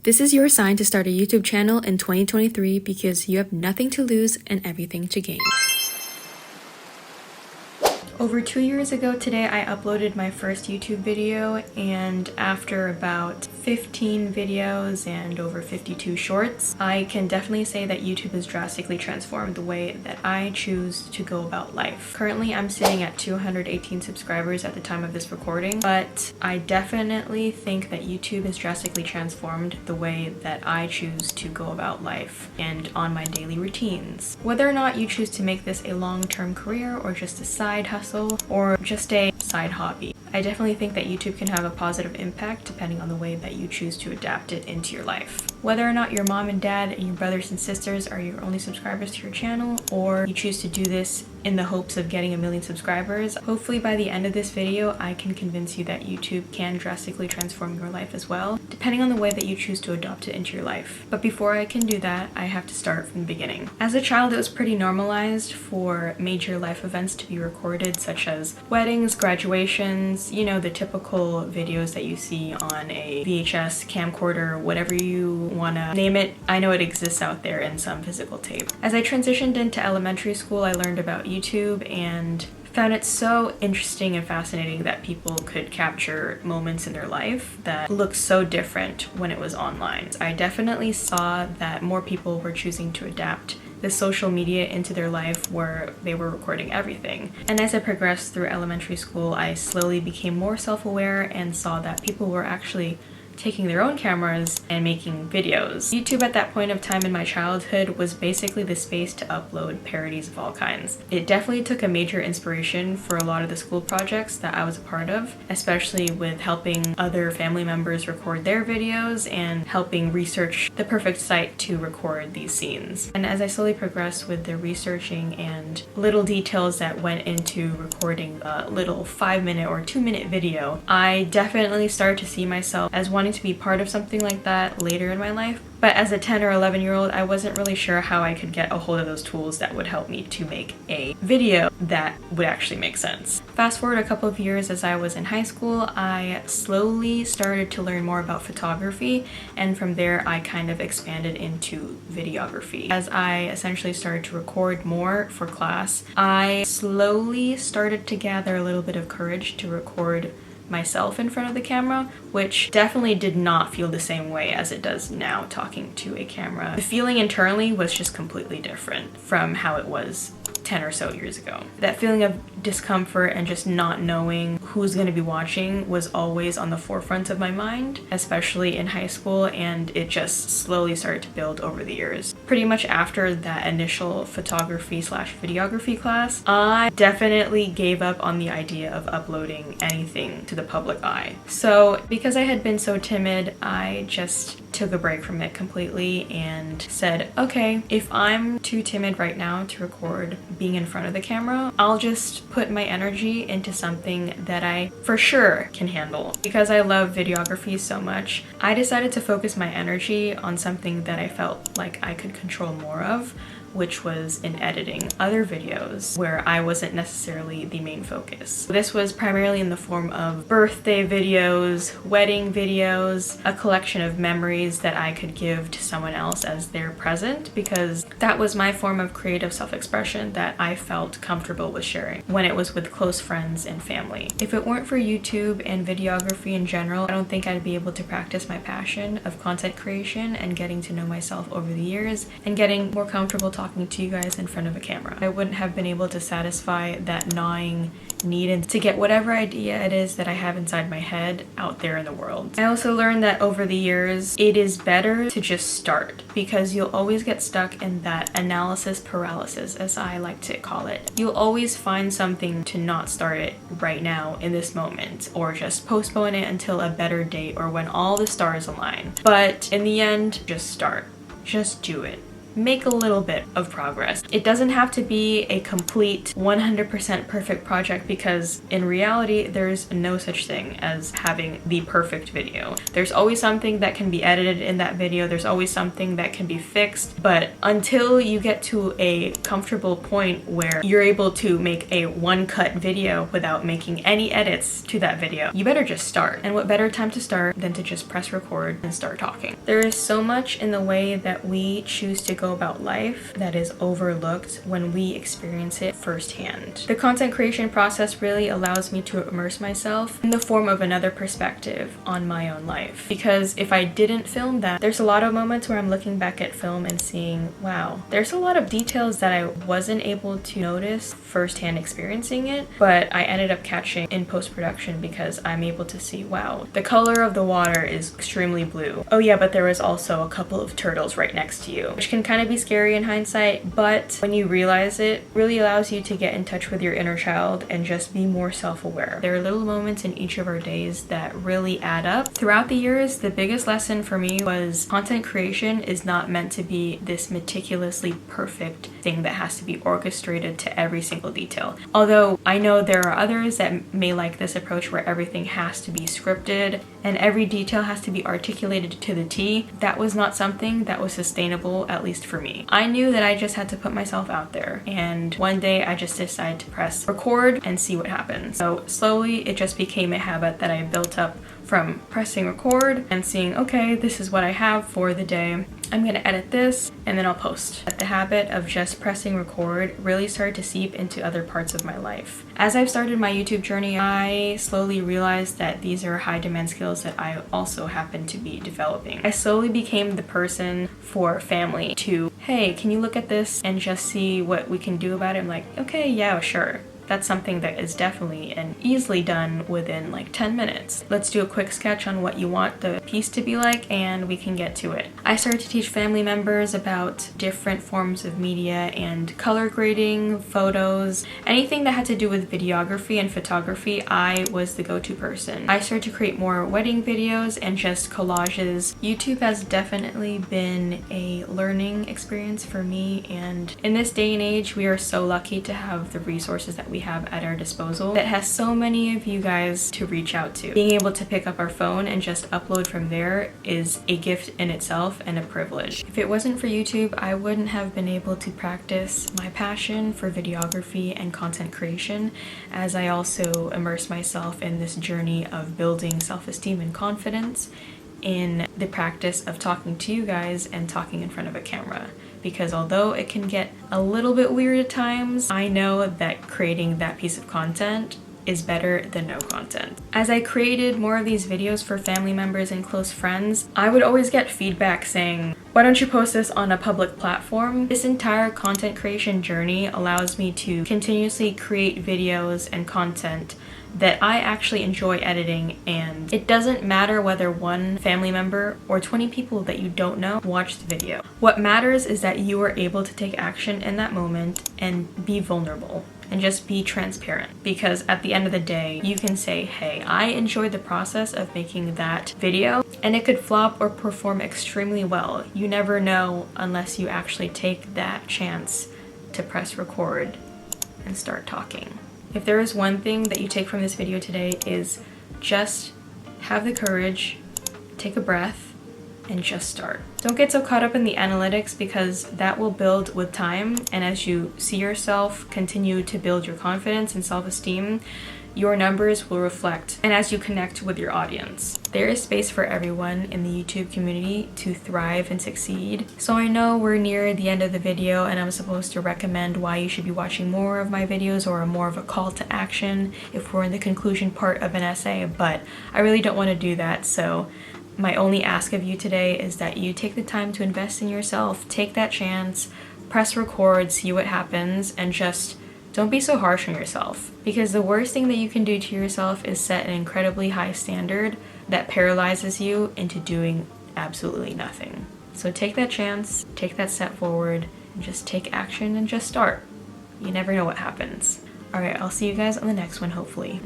This is your sign to start a YouTube channel in 2023 because you have nothing to lose and everything to gain. Over 2 years ago today, I uploaded my first YouTube video, and after about 15 videos and over 52 shorts, I can definitely say that YouTube has drastically transformed the way that I choose to go about life. Currently, I'm sitting at 218 subscribers at the time of this recording, but I definitely think that YouTube has drastically transformed the way that I choose to go about life and on my daily routines. Whether or not you choose to make this a long-term career or just a side hustle, or just a side hobby, I definitely think that YouTube can have a positive impact depending on the way that you choose to adapt it into your life. Whether or not your mom and dad and your brothers and sisters are your only subscribers to your channel, or you choose to do this in the hopes of getting 1 million subscribers, hopefully by the end of this video I can convince you that YouTube can drastically transform your life as well, depending on the way that you choose to adopt it into your life. But before I can do that, I have to start from the beginning. As a child, it was pretty normalized for major life events to be recorded, such as weddings, graduations, you know, the typical videos that you see on a VHS camcorder, whatever you wanna name it. I know it exists out there in some physical tape. As I transitioned into elementary school, I learned about YouTube and found it so interesting and fascinating that people could capture moments in their life that looked so different when it was online. I definitely saw that more people were choosing to adapt the social media into their life where they were recording everything. And as I progressed through elementary school, I slowly became more self-aware and saw that people were actually taking their own cameras and making videos. YouTube at that point of time in my childhood was basically the space to upload parodies of all kinds. It definitely took a major inspiration for a lot of the school projects that I was a part of, especially with helping other family members record their videos and helping research the perfect site to record these scenes. And as I slowly progressed with the researching and little details that went into recording a little 5-minute or 2-minute video, I definitely started to see myself as wanting to be part of something like that later in my life. But as a 10 or 11-year-old, I wasn't really sure how I could get a hold of those tools that would help me to make a video that would actually make sense. Fast forward a couple of years, as I was in high school, I slowly started to learn more about photography, and from there I kind of expanded into videography. As I essentially started to record more for class, I slowly started to gather a little bit of courage to record myself in front of the camera, which definitely did not feel the same way as it does now talking to a camera. The feeling internally was just completely different from how it was 10 or so years ago. That feeling of discomfort and just not knowing who's going to be watching was always on the forefront of my mind, especially in high school, and it just slowly started to build over the years. Pretty much after that initial photography/videography class, I definitely gave up on the idea of uploading anything to the public eye. So because I had been so timid, I just took a break from it completely and said, okay, if I'm too timid right now to record being in front of the camera, I'll just put my energy into something that I for sure can handle. Because I love videography so much, I decided to focus my energy on something that I felt like I could control more of, which was in editing other videos where I wasn't necessarily the main focus. This was primarily in the form of birthday videos, wedding videos, a collection of memories that I could give to someone else as their present, because that was my form of creative self-expression that I felt comfortable with sharing when it was with close friends and family. If it weren't for YouTube and videography in general, I don't think I'd be able to practice my passion of content creation and getting to know myself over the years and getting more comfortable talking to you guys in front of a camera. I wouldn't have been able to satisfy that gnawing need and to get whatever idea it is that I have inside my head out there in the world. I also learned that over the years, it is better to just start, because you'll always get stuck in that analysis paralysis, as I like to call it. You'll always find something to not start it right now in this moment, or just postpone it until a better date or when all the stars align. But in the end, just start. Just do it. make a little bit of progress. It doesn't have to be a complete 100% perfect project, because in reality there's no such thing as having the perfect video. There's always something that can be edited in that video, there's always something that can be fixed, but until you get to a comfortable point where you're able to make a one-cut video without making any edits to that video, you better just start. And what better time to start than to just press record and start talking. There is so much in the way that we choose to go about life that is overlooked when we experience it firsthand. The content creation process really allows me to immerse myself in the form of another perspective on my own life. Because if I didn't film that, there's a lot of moments where I'm looking back at film and seeing, wow, there's a lot of details that I wasn't able to notice firsthand experiencing it, but I ended up catching in post-production because I'm able to see, wow, the color of the water is extremely blue. Oh yeah, but there was also a couple of turtles right next to you, which can kind of be scary in hindsight, but when you realize it, really allows you to get in touch with your inner child and just be more self-aware. There are little moments in each of our days that really add up. Throughout the years, the biggest lesson for me was content creation is not meant to be this meticulously perfect thing that has to be orchestrated to every single detail. Although I know there are others that may like this approach where everything has to be scripted and every detail has to be articulated to the T. That was not something that was sustainable, at least for me. I knew that I just had to put myself out there, and one day I just decided to press record and see what happens. So slowly it just became a habit that I built up from pressing record and seeing, okay, this is what I have for the day. I'm gonna edit this and then I'll post. But the habit of just pressing record really started to seep into other parts of my life. As I've started my YouTube journey, I slowly realized that these are high demand skills that I also happen to be developing. I slowly became the person for family to, hey, can you look at this and just see what we can do about it? I'm like, okay, yeah, sure. That's something that is definitely and easily done within like 10 minutes. Let's do a quick sketch on what you want the piece to be like and we can get to it. I started to teach family members about different forms of media and color grading, photos, anything that had to do with videography and photography. I was the go-to person. I started to create more wedding videos and just collages. YouTube has definitely been a learning experience for me, and in this day and age we are so lucky to have the resources that we have at our disposal that has so many of you guys to reach out to. Being able to pick up our phone and just upload from there is a gift in itself and a privilege. If it wasn't for YouTube, I wouldn't have been able to practice my passion for videography and content creation, as I also immerse myself in this journey of building self-esteem and confidence in the practice of talking to you guys and talking in front of a camera. Because although it can get a little bit weird at times, I know that creating that piece of content is better than no content. As I created more of these videos for family members and close friends, I would always get feedback saying, why don't you post this on a public platform? This entire content creation journey allows me to continuously create videos and content that I actually enjoy editing, and it doesn't matter whether one family member or 20 people that you don't know watch the video. What matters is that you are able to take action in that moment and be vulnerable and just be transparent, because at the end of the day you can say, hey, I enjoyed the process of making that video, and it could flop or perform extremely well. You never know unless you actually take that chance to press record and start talking. If there is one thing that you take from this video today, is just have the courage, take a breath, and just start. Don't get so caught up in the analytics, because that will build with time, and as you see yourself continue to build your confidence and self-esteem, your numbers will reflect, and as you connect with your audience. There is space for everyone in the YouTube community to thrive and succeed. So I know we're near the end of the video and I'm supposed to recommend why you should be watching more of my videos, or more of a call to action if we're in the conclusion part of an essay, but I really don't want to do that. So my only ask of you today is that you take the time to invest in yourself, take that chance, press record, see what happens, and just don't be so harsh on yourself, because the worst thing that you can do to yourself is set an incredibly high standard that paralyzes you into doing absolutely nothing. So take that chance, take that step forward, and just take action and just start. You never know what happens. Alright, I'll see you guys on the next one, hopefully.